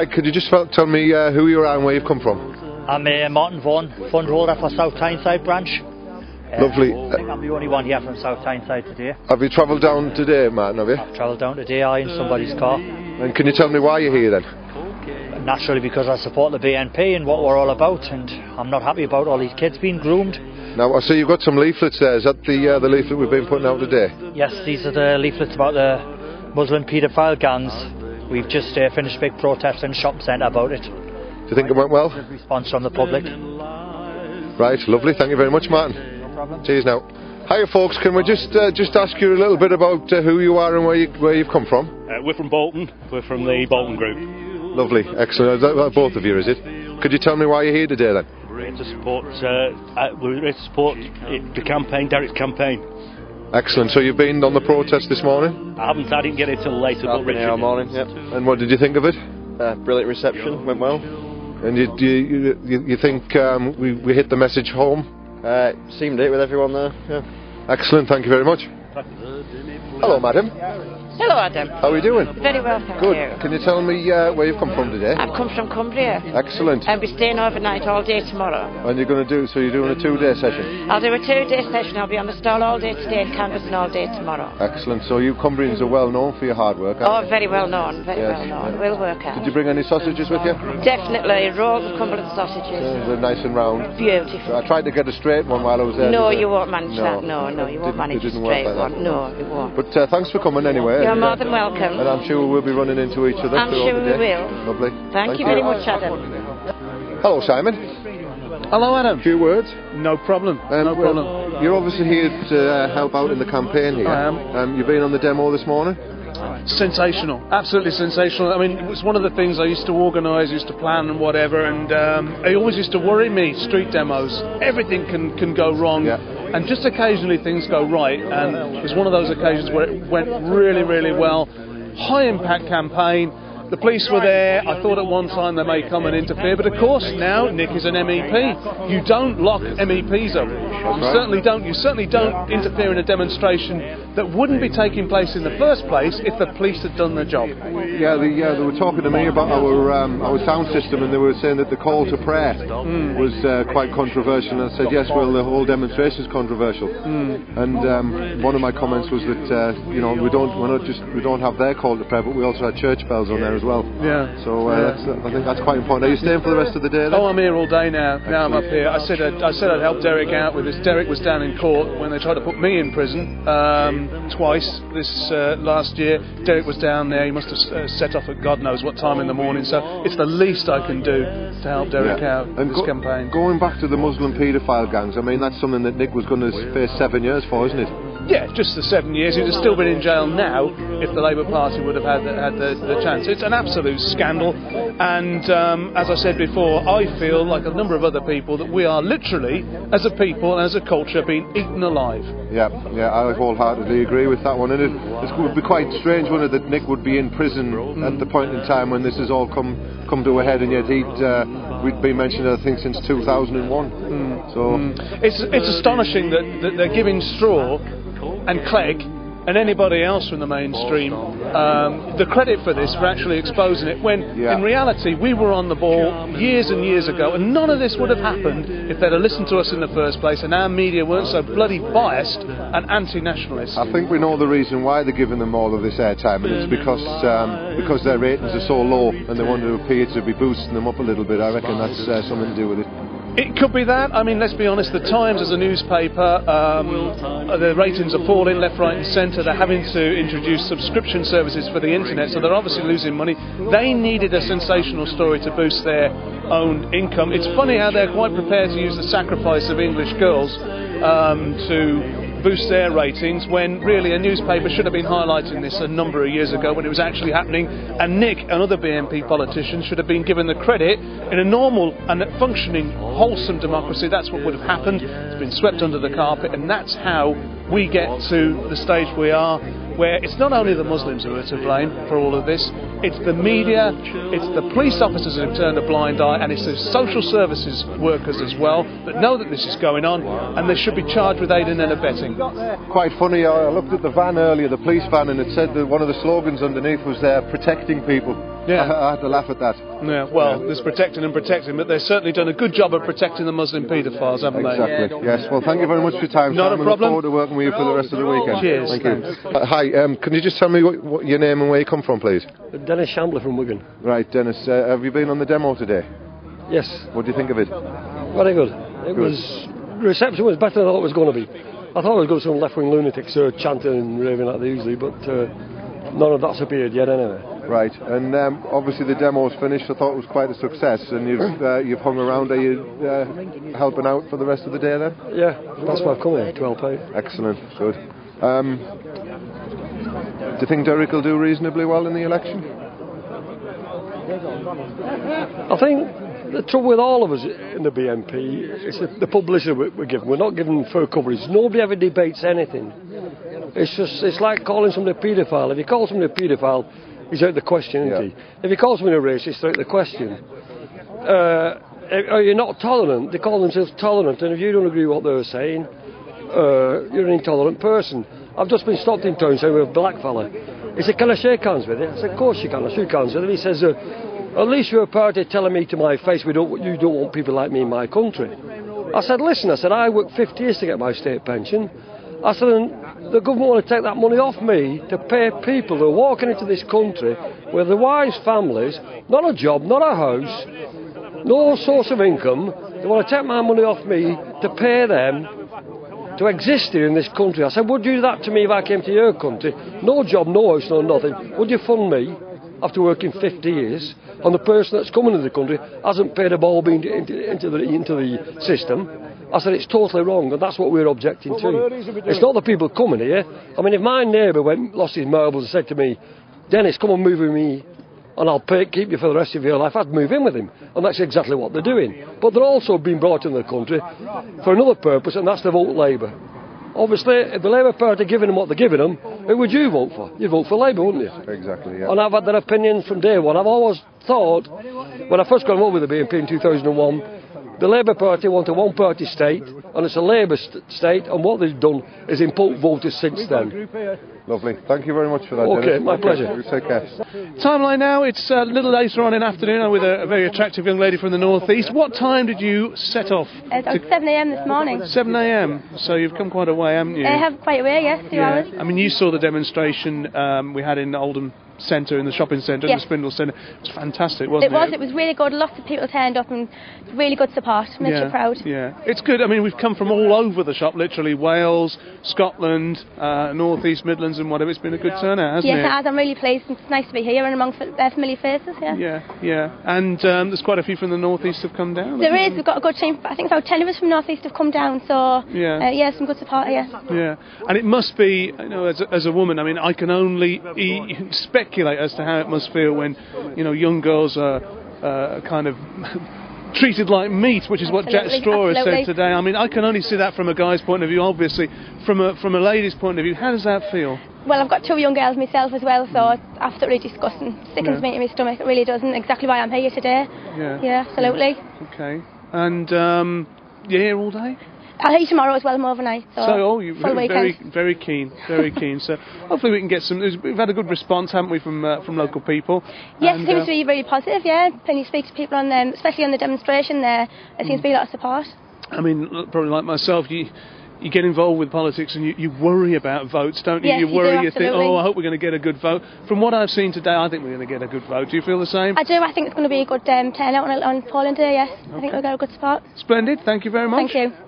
Could you just tell me who you are and where you've come from? I'm Martin Vaughan, fund holder for South Tyneside branch. Lovely. I think I'm the only one here from South Tyneside today. Have you travelled down today, Martin, have you? I've travelled down today, in somebody's car. And can you tell me why you're here then? Naturally because I support the BNP and what we're all about, and I'm not happy about all these kids being groomed. Now, I see you've got some leaflets there. Is that the leaflet we've been putting out today? Yes, these are the leaflets about the Muslim paedophile gangs. We've just finished a big protest in Shopping Centre about it. Do you think it went well? Good response from the public. Right, lovely. Thank you very much, Martin. No problem. Cheers now. Hiya, folks. Can we just ask you a little bit about who you are and where you've come from? We're from Bolton. We're from the Bolton group. Lovely, excellent. Is that both of you, is it? Could you tell me why you're here today then? We're here to support. We're here to support the campaign, Derek's campaign. Excellent. So you've been on the protest this morning? I didn't get it till later. I've been here all morning. Yep. And what did you think of it? Brilliant reception. Went well. And you think we hit the message home? Seemed it with everyone there. Yeah. Excellent. Thank you very much. Hello, madam. Hello, Adam. How are you doing? Very well, thank Good. you. Can you tell me where you've come from today? I've come from Cumbria. Excellent. I'll be staying overnight all day tomorrow. And you're doing a 2-day session? I'll do a 2-day session. I'll be on the stall all day today and canvassing all day tomorrow. Excellent. So you Cumbrians are well known for your hard work, aren't you? Very well known, very well known. We'll work out. Did you bring any sausages with you? Definitely. Rolls of Cumberland sausages. They're nice and round. Beautiful. I tried to get a straight one while I was there. No, you won't manage that. No, you won't manage a straight one. No, you won't. But thanks for coming anyway. You're more than welcome. And I'm sure we'll be running into each other. I'm sure we will. Lovely. Thank you very much, Adam. Hello, Simon. Hello, Adam. A few words? No problem. No problem. You're obviously here to help out in the campaign here. I am. You've been on the demo this morning? Sensational. Absolutely sensational. I mean, it was one of the things I used to organise, used to plan and whatever, and it always used to worry me, street demos. Everything can go wrong. Yeah. And just occasionally things go right, and it was one of those occasions where it went really, really well. High impact campaign. The police were there. I thought at one time they may come and interfere, but of course now Nick is an MEP. You don't lock MEPs up. You certainly don't interfere in a demonstration that wouldn't be taking place in the first place if the police had done their job. Yeah, they were talking to me about our sound system, and they were saying that the call to prayer was quite controversial. And I said, yes, well, the whole demonstration is controversial. And one of my comments was that we don't have their call to prayer, but we also had church bells on there as well. Yeah. So I think that's quite important. Are you staying for the rest of the day then? Oh, I'm here all day now. Now I'm up here. I said I'd help Derek out with this. Derek was down in court when they tried to put me in prison twice this last year. Derek was down there. He must have set off at God knows what time in the morning. So it's the least I can do to help Derek out in this campaign. Going back to the Muslim paedophile gangs, I mean, that's something that Nick was going to face 7 years for, isn't it? Yeah, just the 7 years. He'd have still been in jail now if the Labour Party would have had the chance. It's an absolute scandal, and as I said before, I feel like a number of other people that we are literally, as a people and as a culture, being eaten alive. Yeah, I wholeheartedly agree with that one. And it would be quite strange, wouldn't it, that Nick would be in prison at the point in time when this has all come to a head, and yet we'd been mentioned, I think, since 2001. So it's astonishing that they're giving Straw and Clegg and anybody else from the mainstream the credit for this, for actually exposing it, when in reality we were on the ball years and years ago, and none of this would have happened if they'd have listened to us in the first place and our media weren't so bloody biased and anti-nationalist. I think we know the reason why they're giving them all of this airtime, and it's because their ratings are so low and they want to appear to be boosting them up a little bit. I reckon that's something to do with it. It could be that. I mean, let's be honest, the Times as a newspaper, the ratings are falling left, right and centre. They're having to introduce subscription services for the internet, so they're obviously losing money. They needed a sensational story to boost their own income. It's funny how they're quite prepared to use the sacrifice of English girls to boost their ratings, when really a newspaper should have been highlighting this a number of years ago when it was actually happening, and Nick and other BNP politicians should have been given the credit. In a normal and functioning wholesome democracy, that's what would have happened. It's been swept under the carpet, and that's how we get to the stage we are, where it's not only the Muslims who are to blame for all of this, it's the media, it's the police officers who have turned a blind eye, and it's the social services workers as well that know that this is going on, and they should be charged with aiding and abetting. Quite funny, I looked at the van earlier, the police van, and it said that one of the slogans underneath was protecting people. Yeah. I had to laugh at that. Yeah, well, there's protecting and protecting, but they've certainly done a good job of protecting the Muslim paedophiles, haven't they? Exactly. Yes. Well, thank you very much for your time. Not Sam. a I look problem. forward to working with you for the rest of the weekend. Cheers. Thank you. Hi. Can you just tell me what your name and where you come from, please? Dennis Shambler from Wigan. Right, Dennis. Have you been on the demo today? Yes, What do you think of it? very good. The reception was better than I thought it was going to be. I thought it was going to be some left-wing lunatics chanting and raving like they usually, but none of that's appeared yet anyway. Right, and obviously the demo's finished. I thought it was quite a success, and you've hung around. Are you helping out for the rest of the day then? Yeah, that's why I've come here to help out. Excellent, good. Do you think Derek will do reasonably well in the election? I think the trouble with all of us in the BNP is the publicity we're given. We're not given full coverage. Nobody ever debates anything. It's like calling somebody a paedophile. If you call somebody a paedophile, he's out the question, isn't he? If you call somebody a racist, they're out the question. Are you not tolerant? They call themselves tolerant, and if you don't agree with what they're saying, you're an intolerant person. I've just been stopped in town saying with a black fella. He said, "Can I shake hands with you?" I said, "Of course you can." I shook hands with him. He says, "At least you're a party telling me to my face you don't want people like me in my country." I said, "Listen," I said, "I worked 50 years to get my state pension." I said, "And the government want to take that money off me to pay people who are walking into this country with their wives' families, not a job, not a house, no source of income. They want to take my money off me to pay them to exist here in this country." I said, "Would you do that to me if I came to your country? No job, no house, no nothing. Would you fund me after working 50 years and the person that's coming into the country hasn't paid a ball bean into the system?" I said, "It's totally wrong, and that's what we're objecting to. It's not the people coming here. I mean, if my neighbour lost his marbles and said to me, 'Dennis, come and move with me and I'll keep you for the rest of your life,' I'd move in with him." And that's exactly what they're doing. But they're also being brought into the country for another purpose, and that's to vote Labour. Obviously, if the Labour Party are giving them what they're giving them, who would you vote for? You'd vote for Labour, wouldn't you? Exactly, yeah. And I've had that opinion from day one. I've always thought, when I first got involved with the BNP in 2001, the Labour Party want a one-party state, and it's a Labour state, and what they've done is import voters since then. Lovely. Thank you very much for that, Okay, Dennis. my pleasure. You take care. Timeline now, it's a little later on in the afternoon. I'm with a very attractive young lady from the northeast. What time did you set off? It was 7 a.m. this morning. 7 a.m. So you've come quite a way, haven't you? I have quite a way, yes, 2 hours. I mean, you saw the demonstration we had in Oldham Centre, in the shopping centre, in the Spindle Centre. It was fantastic, wasn't it? It was really good. Lots of people turned up and really good support. Makes you proud. Yeah, it's good. I mean, we've come from all over the shop, literally Wales, Scotland, North East Midlands and whatever. It's been a good turnout, hasn't it? Yes, it has. I'm really pleased. It's nice to be here and amongst familiar faces, Yeah. And there's quite a few from the North East have come down. There is. We've got a good team. I think about 10 of us from North East have come down, so some good support here. Yeah, and it must be, as a woman, I mean, I can only speculate as to how it must feel when, young girls are kind of treated like meat, which is what Jack Straw has said today. I mean, I can only see that from a guy's point of view, obviously. From a lady's point of view, how does that feel? Well, I've got 2 young girls myself as well, so it's absolutely disgusting. Sickens me to my stomach. It really doesn't. Exactly why I'm here today. Yeah, absolutely. Okay. And you're here all day? I'll hear you tomorrow as well. I'm overnight. You're very keen, very keen. So hopefully we can get some. We've had a good response, haven't we, from local people? Yes, it seems to be very positive. Yeah, when you speak to people on them, especially on the demonstration, there seems to be a lot of support. I mean, probably like myself, you get involved with politics and you worry about votes, don't you? Yes, you worry, you think, I hope we're going to get a good vote. From what I've seen today, I think we're going to get a good vote. Do you feel the same? I do. I think it's going to be a good turnout on polling day, yes. Okay. I think we'll get a good support. Splendid. Thank you very much. Thank you.